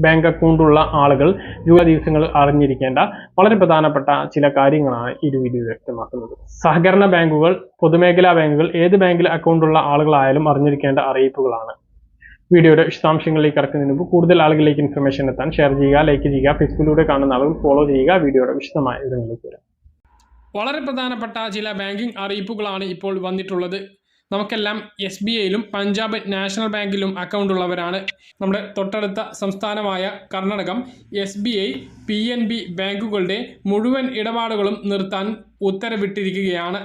Bank അക്കൗണ്ടുള്ള ആളുകൾ July ദിവസങ്ങൾ അറിഞ്ഞിരിക്കേണ്ട വളരെ പ്രധാനപ്പെട്ട ചില കാര്യങ്ങളാണ് ഈ വീഡിയോ വ്യക്തമാക്കുന്നത്. സഹകരണ ബാങ്കുകൾ, പൊതുമേഖലാ ബാങ്കുകൾ, ഏത് ബാങ്കിൽ അക്കൗണ്ടുള്ള ആളുകളായാലും അറിഞ്ഞിരിക്കേണ്ട അറിയിപ്പുകളാണ്. വീഡിയോയുടെ വിശദാംശങ്ങളിലേക്ക് കടക്കുന്നതിന് മുമ്പ് കൂടുതൽ ആളുകളിലേക്ക് ഇൻഫർമേഷൻ എത്താൻ ഷെയർ ചെയ്യുക, ലൈക്ക് ചെയ്യുക, ഫേസ്ബുക്കിലൂടെ കാണുന്ന ആളുകൾ ഫോളോ ചെയ്യുക. വീഡിയോയുടെ വിശദമായ വിവരങ്ങളിലേക്ക് വരാം. വളരെ പ്രധാനപ്പെട്ട ചില ബാങ്കിംഗ് അറിയിപ്പുകളാണ് ഇപ്പോൾ വന്നിട്ടുള്ളത്. നമുക്കെല്ലാം SBIയിലും പഞ്ചാബ് നാഷണൽ ബാങ്കിലും അക്കൗണ്ട് ഉള്ളവരാണ്. നമ്മുടെ തൊട്ടടുത്ത സംസ്ഥാനമായ കർണാടകം SBI, PNB ബാങ്കുകളുടെ മുഴുവൻ ഇടപാടുകളും നിർത്താൻ ഉത്തരവിട്ടിരിക്കുകയാണ്.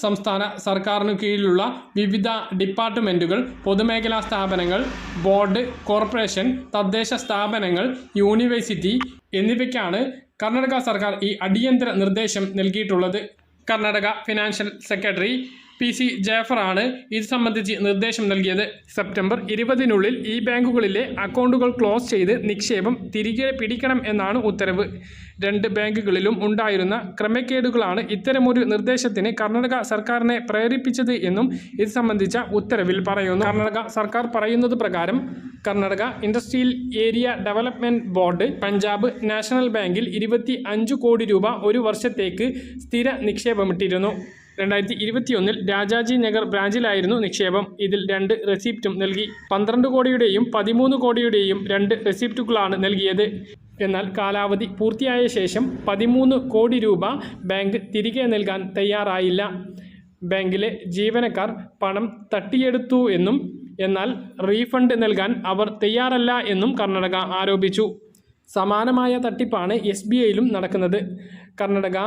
സംസ്ഥാന സർക്കാരിനു കീഴിലുള്ള വിവിധ ഡിപ്പാർട്ട്മെൻറ്റുകൾ, പൊതുമേഖലാ സ്ഥാപനങ്ങൾ, ബോർഡ്, കോർപ്പറേഷൻ, തദ്ദേശ സ്ഥാപനങ്ങൾ, യൂണിവേഴ്സിറ്റി എന്നിവയ്ക്കാണ് കർണാടക സർക്കാർ ഈ അടിയന്തര നിർദ്ദേശം നൽകിയിട്ടുള്ളത്. കർണാടക ഫിനാൻഷ്യൽ സെക്രട്ടറി PC ജാഫറാണ് ഇത് സംബന്ധിച്ച് നിർദ്ദേശം നൽകിയത്. സെപ്റ്റംബർ 20-നുള്ളിൽ ഈ ബാങ്കുകളിലെ അക്കൗണ്ടുകൾ ക്ലോസ് ചെയ്ത് നിക്ഷേപം തിരികെ പിടിക്കണം എന്നാണ് ഉത്തരവ്. 2 ബാങ്കുകളിലും ഉണ്ടായിരുന്ന ക്രമക്കേടുകളാണ് ഇത്തരമൊരു നിർദ്ദേശത്തിന് കർണാടക സർക്കാരിനെ പ്രേരിപ്പിച്ചത് എന്നും ഇത് സംബന്ധിച്ച ഉത്തരവിൽ പറയുന്നു. കർണാടക സർക്കാർ പറയുന്നത് പ്രകാരം Karnataka industrial area development board Punjab national ബാങ്കിൽ 25 കോടി രൂപ ഒരു വർഷത്തേക്ക് സ്ഥിര നിക്ഷേപമിട്ടിരുന്നു. 2021-ൽ രാജാജി നഗർ ബ്രാഞ്ചിലായിരുന്നു നിക്ഷേപം. ഇതിൽ 2 റെസിപ്റ്റും നൽകി. 12 കോടിയുടെയും 13 കോടിയുടെയും 2 റെസിപ്റ്റുകളാണ് നൽകിയത്. എന്നാൽ കാലാവധി പൂർത്തിയായ ശേഷം 13 കോടി രൂപ ബാങ്ക് തിരികെ നൽകാൻ തയ്യാറായില്ല. ബാങ്കിലെ ജീവനക്കാർ പണം തട്ടിയെടുത്തു എന്നും എന്നാൽ റീഫണ്ട് നൽകാൻ അവർ തയ്യാറല്ല എന്നും കർണാടക ആരോപിച്ചു. സമാനമായ തട്ടിപ്പാണ് SBIയിലും നടക്കുന്നത്. കർണാടക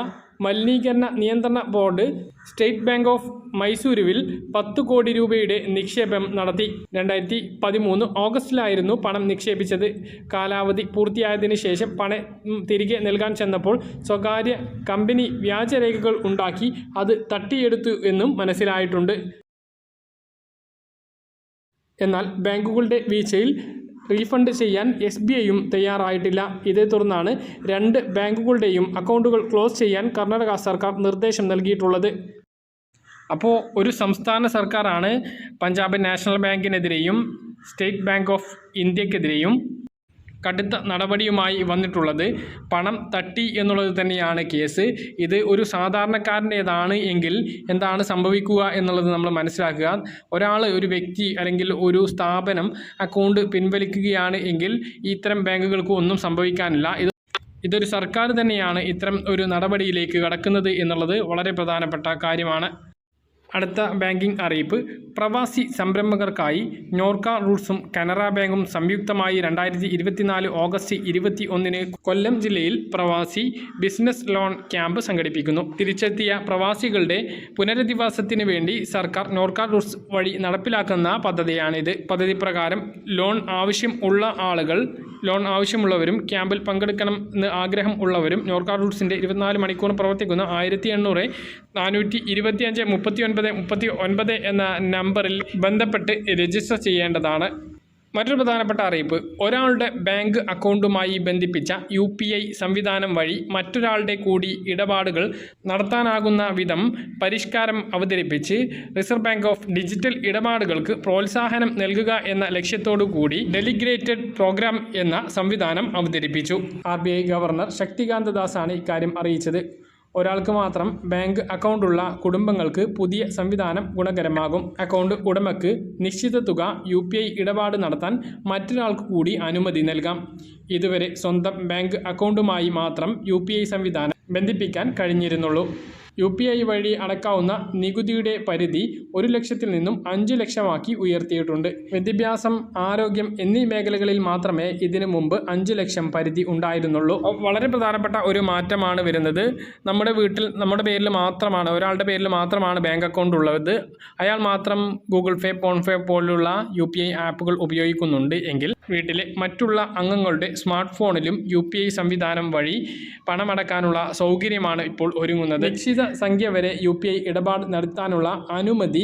മലിനീകരണ നിയന്ത്രണ ബോർഡ് സ്റ്റേറ്റ് ബാങ്ക് ഓഫ് മൈസൂരുവിൽ 10 കോടി രൂപയുടെ നിക്ഷേപം നടത്തി. 2013 ഓഗസ്റ്റിലായിരുന്നു പണം നിക്ഷേപിച്ചത്. കാലാവധി പൂർത്തിയായതിനു ശേഷം പണം തിരികെ നൽകാൻ ചെന്നപ്പോൾ സ്വകാര്യ കമ്പനി വ്യാജരേഖകൾ ഉണ്ടാക്കി അത് തട്ടിയെടുത്തു എന്നും മനസ്സിലായിട്ടുണ്ട്. എന്നാൽ ബാങ്കുകളുടെ വീഴ്ചയിൽ റീഫണ്ട് ചെയ്യാൻ SBIയും തയ്യാറായിട്ടില്ല. ഇതേ തുടർന്നാണ് 2 ബാങ്കുകളുടെയും അക്കൗണ്ടുകൾ ക്ലോസ് ചെയ്യാൻ കർണാടക സർക്കാർ നിർദ്ദേശം നൽകിയിട്ടുള്ളത്. അപ്പോൾ ഒരു സംസ്ഥാന സർക്കാരാണ് പഞ്ചാബ് നാഷണൽ ബാങ്കിനെതിരെയും സ്റ്റേറ്റ് ബാങ്ക് ഓഫ് ഇന്ത്യക്കെതിരെയും കടുത്ത നടപടിയുമായി വന്നിട്ടുള്ളത്. പണം തട്ടി എന്നുള്ളത് തന്നെയാണ് കേസ്. ഇത് ഒരു സാധാരണക്കാരൻ്റേതാണ് എങ്കിൽ എന്താണ് സംഭവിക്കുക എന്നുള്ളത് നമ്മൾ മനസ്സിലാക്കുക. ഒരു വ്യക്തി അല്ലെങ്കിൽ ഒരു സ്ഥാപനം അക്കൗണ്ട് പിൻവലിക്കുകയാണ് എങ്കിൽ ഇത്തരം ബാങ്കുകൾക്ക് ഒന്നും സംഭവിക്കാനില്ല. ഇതൊരു സർക്കാർ തന്നെയാണ് ഇത്തരം ഒരു നടപടിയിലേക്ക് കടക്കുന്നത് എന്നുള്ളത് വളരെ പ്രധാനപ്പെട്ട കാര്യമാണ്. അടുത്ത ബാങ്കിംഗ് അറിയിപ്പ്. പ്രവാസി സംരംഭകർക്കായി നോർക്ക റൂട്ട്സും കനറ ബാങ്കും സംയുക്തമായി 2024 ഓഗസ്റ്റ് 21-ന് കൊല്ലം ജില്ലയിൽ പ്രവാസി ബിസിനസ് ലോൺ ക്യാമ്പ് സംഘടിപ്പിക്കുന്നു. തിരിച്ചെത്തിയ പ്രവാസികളുടെ പുനരധിവാസത്തിന് വേണ്ടി സർക്കാർ നോർക്ക റൂട്ട്സ് വഴി നടപ്പിലാക്കുന്ന പദ്ധതിയാണിത്. പദ്ധതി പ്രകാരം ലോൺ ആവശ്യമുള്ളവരും ക്യാമ്പിൽ പങ്കെടുക്കണമെന്ന് ആഗ്രഹം ഉള്ളവരും നോർക്ക റൂട്ട്സിൻ്റെ 24 മണിക്കൂർ പ്രവർത്തിക്കുന്ന 1800 425 39 എന്ന നമ്പറിൽ ബന്ധപ്പെട്ട് രജിസ്റ്റർ ചെയ്യേണ്ടതാണ്. മറ്റൊരു പ്രധാനപ്പെട്ട അറിയിപ്പ്. ഒരാളുടെ ബാങ്ക് അക്കൗണ്ടുമായി ബന്ധിപ്പിച്ച UPI സംവിധാനം വഴി മറ്റൊരാളുടെ കൂടി ഇടപാടുകൾ നടത്താനാകുന്ന വിധം പരിഷ്കാരം അവതരിപ്പിച്ച് റിസർവ് ബാങ്ക് ഓഫ് ഡിജിറ്റൽ ഇടപാടുകൾക്ക് പ്രോത്സാഹനം നൽകുക എന്ന ലക്ഷ്യത്തോടു കൂടി ഡെലിഗേറ്റഡ് പ്രോഗ്രാം എന്ന സംവിധാനം അവതരിപ്പിച്ചു. RBI ഗവർണർ ശക്തികാന്ത ദാസാണ് ഇക്കാര്യം അറിയിച്ചത്. ഒരാൾക്ക് മാത്രം ബാങ്ക് അക്കൗണ്ടുള്ള കുടുംബങ്ങൾക്ക് പുതിയ സംവിധാനം ഗുണകരമാകും. അക്കൗണ്ട് ഉടമയ്ക്ക് നിശ്ചിത തുക UPI ഇടപാട് നടത്താൻ മറ്റൊരാൾക്ക് കൂടി അനുമതി നൽകാം. ഇതുവരെ സ്വന്തം ബാങ്ക് അക്കൗണ്ടുമായി മാത്രം UPI സംവിധാനം ബന്ധിപ്പിക്കാൻ കഴിഞ്ഞിരുന്നുള്ളൂ. UPI വഴി അടക്കാവുന്ന നികുതിയുടെ പരിധി 1 ലക്ഷത്തിൽ നിന്നും 5 ലക്ഷമാക്കി ഉയർത്തിയിട്ടുണ്ട്. വിദ്യാഭ്യാസം, ആരോഗ്യം എന്നീ മേഖലകളിൽ മാത്രമേ ഇതിനു മുമ്പ് 5 ലക്ഷം പരിധി ഉണ്ടായിരുന്നുള്ളൂ. വളരെ പ്രധാനപ്പെട്ട ഒരു മാറ്റമാണ് വരുന്നത്. നമ്മുടെ വീട്ടിൽ ഒരാളുടെ പേരിൽ മാത്രമാണ് ബാങ്ക് അക്കൗണ്ട് ഉള്ളത്. അയാൾ മാത്രം ഗൂഗിൾ പേ, ഫോൺ പേ പോലുള്ള UPI ആപ്പുകൾ ഉപയോഗിക്കുന്നുണ്ട് എങ്കിൽ വീട്ടിലെ മറ്റുള്ള അംഗങ്ങളുടെ സ്മാർട്ട് ഫോണിലും UPI സംവിധാനം വഴി പണമടക്കാനുള്ള സൗകര്യമാണ് ഇപ്പോൾ ഒരുങ്ങുന്നത്. നിശ്ചിത സംഖ്യ വരെ UPI ഇടപാട് നടത്താനുള്ള അനുമതി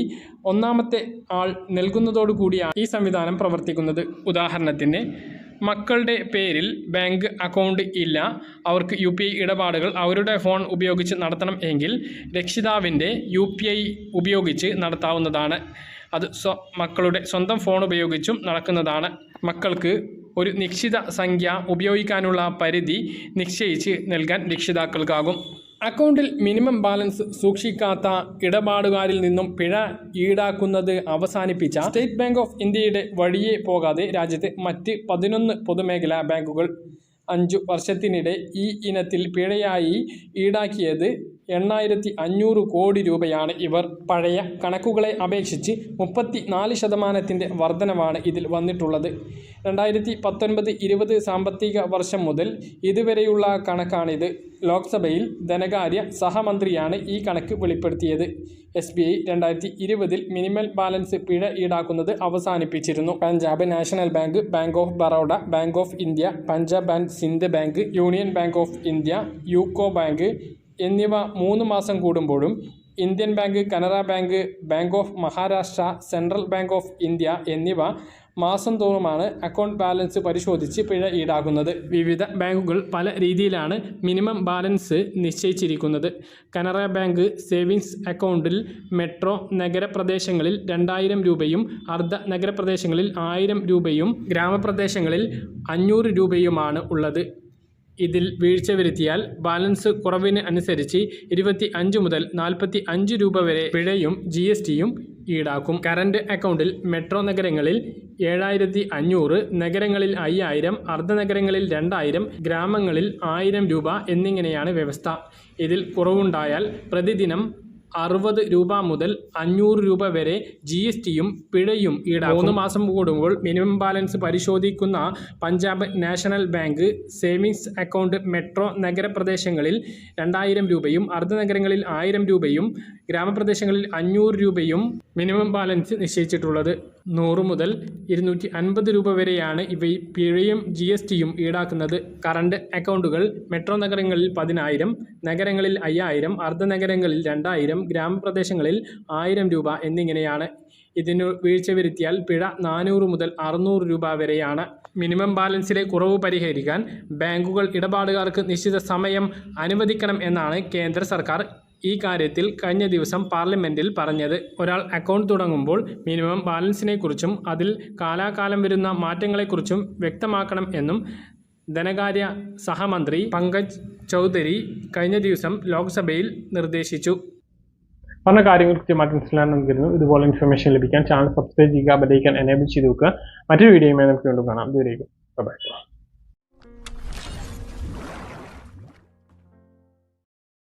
1ാമത്തെ ആൾ നൽകുന്നതോടുകൂടിയാണ് ഈ സംവിധാനം പ്രവർത്തിക്കുന്നത്. ഉദാഹരണത്തിന്, മക്കളുടെ പേരിൽ ബാങ്ക് അക്കൗണ്ട് ഇല്ല, അവർക്ക് UPI ഇടപാടുകൾ അവരുടെ ഫോൺ ഉപയോഗിച്ച് നടത്തണം എങ്കിൽ രക്ഷിതാവിൻ്റെ UPI ഉപയോഗിച്ച് നടത്താവുന്നതാണ്. അത് മക്കളുടെ സ്വന്തം ഫോൺ ഉപയോഗിച്ചും നടക്കുന്നതാണ്. മക്കൾക്ക് ഒരു നിശ്ചിത സംഖ്യ ഉപയോഗിക്കാനുള്ള പരിധി നിശ്ചയിച്ച് നൽകാൻ രക്ഷിതാക്കൾക്കാകും. അക്കൗണ്ടിൽ മിനിമം ബാലൻസ് സൂക്ഷിക്കാത്ത ഇടപാടുകാരിൽ നിന്നും പിഴ ഈടാക്കുന്നത് അവസാനിപ്പിച്ച സ്റ്റേറ്റ് ബാങ്ക് ഓഫ് ഇന്ത്യയുടെ വഴിയെ പോകാതെ രാജ്യത്തെ മറ്റ് 11 പൊതുമേഖലാ ബാങ്കുകൾ 5 വർഷത്തിനിടെ ഈ ഇനത്തിൽ പിഴയായി ഈടാക്കിയത് 8,500 കോടി രൂപയാണ്. ഇവർ പഴയ കണക്കുകളെ അപേക്ഷിച്ച് 34% വർധനവാണ് ഇതിൽ വന്നിട്ടുള്ളത്. 2019-20 സാമ്പത്തിക വർഷം മുതൽ ഇതുവരെയുള്ള കണക്കാണിത്. ലോക്സഭയിൽ ധനകാര്യ സഹമന്ത്രിയാണ് ഈ കണക്ക് വെളിപ്പെടുത്തിയത്. SBI 2020 മിനിമം ബാലൻസ് പിഴ ഈടാക്കുന്നത് അവസാനിപ്പിച്ചിരുന്നു. Punjab national bank, bank of Baroda, bank of India, Punjab and Sindh bank, union bank of India, UCO bank എന്നിവ 3 മാസം കൂടുമ്പോഴും Indian bank, Canara bank, bank of Maharashtra, central bank of India എന്നിവ മാസം തോറുമാണ് അക്കൗണ്ട് ബാലൻസ് പരിശോധിച്ച് പിഴ ഈടാക്കുന്നത്. വിവിധ ബാങ്കുകൾ പല രീതിയിലാണ് മിനിമം ബാലൻസ് നിശ്ചയിച്ചിരിക്കുന്നത്. കനറ ബാങ്ക് സേവിങ്സ് അക്കൗണ്ടിൽ മെട്രോ നഗരപ്രദേശങ്ങളിൽ 2,000 രൂപയും അർദ്ധ നഗരപ്രദേശങ്ങളിൽ 1,000 രൂപയും ഗ്രാമപ്രദേശങ്ങളിൽ 500 രൂപയുമാണ് ഉള്ളത്. ഇതിൽ വീഴ്ച വരുത്തിയാൽ ബാലൻസ് കുറവിന് അനുസരിച്ച് 25 മുതൽ 45 രൂപ വരെ പിഴയും GSTയും ഈടാക്കും. കറന്റ് അക്കൗണ്ടിൽ മെട്രോ നഗരങ്ങളിൽ 7,500, നഗരങ്ങളിൽ 5,000, അർദ്ധനഗരങ്ങളിൽ 2,000, ഗ്രാമങ്ങളിൽ 1,000 രൂപ എന്നിങ്ങനെയാണ് വ്യവസ്ഥ. ഇതിൽ കുറവുണ്ടായാൽ പ്രതിദിനം 60 രൂപ മുതൽ 500 രൂപ വരെ GSTയും പിഴയും ഈടാക്കും. 3 മാസം കൂടുമ്പോൾ മിനിമം ബാലൻസ് പരിശോധിക്കുന്ന Punjab national bank savings account metro നഗരപ്രദേശങ്ങളിൽ 2,000 രൂപയും അർദ്ധനഗരങ്ങളിൽ 1,000 രൂപയും ഗ്രാമപ്രദേശങ്ങളിൽ 500 രൂപയും മിനിമം ബാലൻസ് നിശ്ചയിച്ചിട്ടുള്ളത്. 100 മുതൽ 250 രൂപ വരെയാണ് ഇവ പിഴയും GSTയും ഈടാക്കുന്നത്. കറണ്ട് അക്കൗണ്ടുകൾ മെട്രോ നഗരങ്ങളിൽ 10,000, നഗരങ്ങളിൽ 5,000, അർദ്ധനഗരങ്ങളിൽ 2,000, ഗ്രാമപ്രദേശങ്ങളിൽ 1,000 രൂപ എന്നിങ്ങനെയാണ്. ഇതിനു വീഴ്ച വരുത്തിയാൽ പിഴ 400 മുതൽ 600 രൂപ വരെയാണ്. മിനിമം ബാലൻസിലെ കുറവ് പരിഹരിക്കാൻ ബാങ്കുകൾ ഇടപാടുകാർക്ക് നിശ്ചിത സമയം അനുവദിക്കണം എന്നാണ് കേന്ദ്ര സർക്കാർ ഈ കാര്യത്തിൽ കഴിഞ്ഞ ദിവസം പാർലമെന്റിൽ പറഞ്ഞത്. ഒരാൾ അക്കൗണ്ട് തുടങ്ങുമ്പോൾ മിനിമം ബാലൻസിനെക്കുറിച്ചും അതിൽ കാലാകാലം വരുന്ന മാറ്റങ്ങളെക്കുറിച്ചും വ്യക്തമാക്കണം എന്നും ധനകാര്യ സഹമന്ത്രി പങ്കജ് ചൗധരി കഴിഞ്ഞ ദിവസം ലോക്സഭയിൽ നിർദ്ദേശിച്ചു. പറഞ്ഞ കാര്യങ്ങൾ കൃത്യമായിട്ട് മനസ്സിലാണെന്ന് കരുതുന്നു. ഇതുപോലെ ഇൻഫർമേഷൻ ലഭിക്കാൻ ചാനൽ സബ്സ്ക്രൈബ് ചെയ്യുക, ബെൽ ഐക്കൺ എനേബിൾ ചെയ്ത് വെക്കുക. മറ്റൊരു വീഡിയോയുമായി നമുക്ക് വീണ്ടും കാണാം. ദൂരേക്കും ബൈ.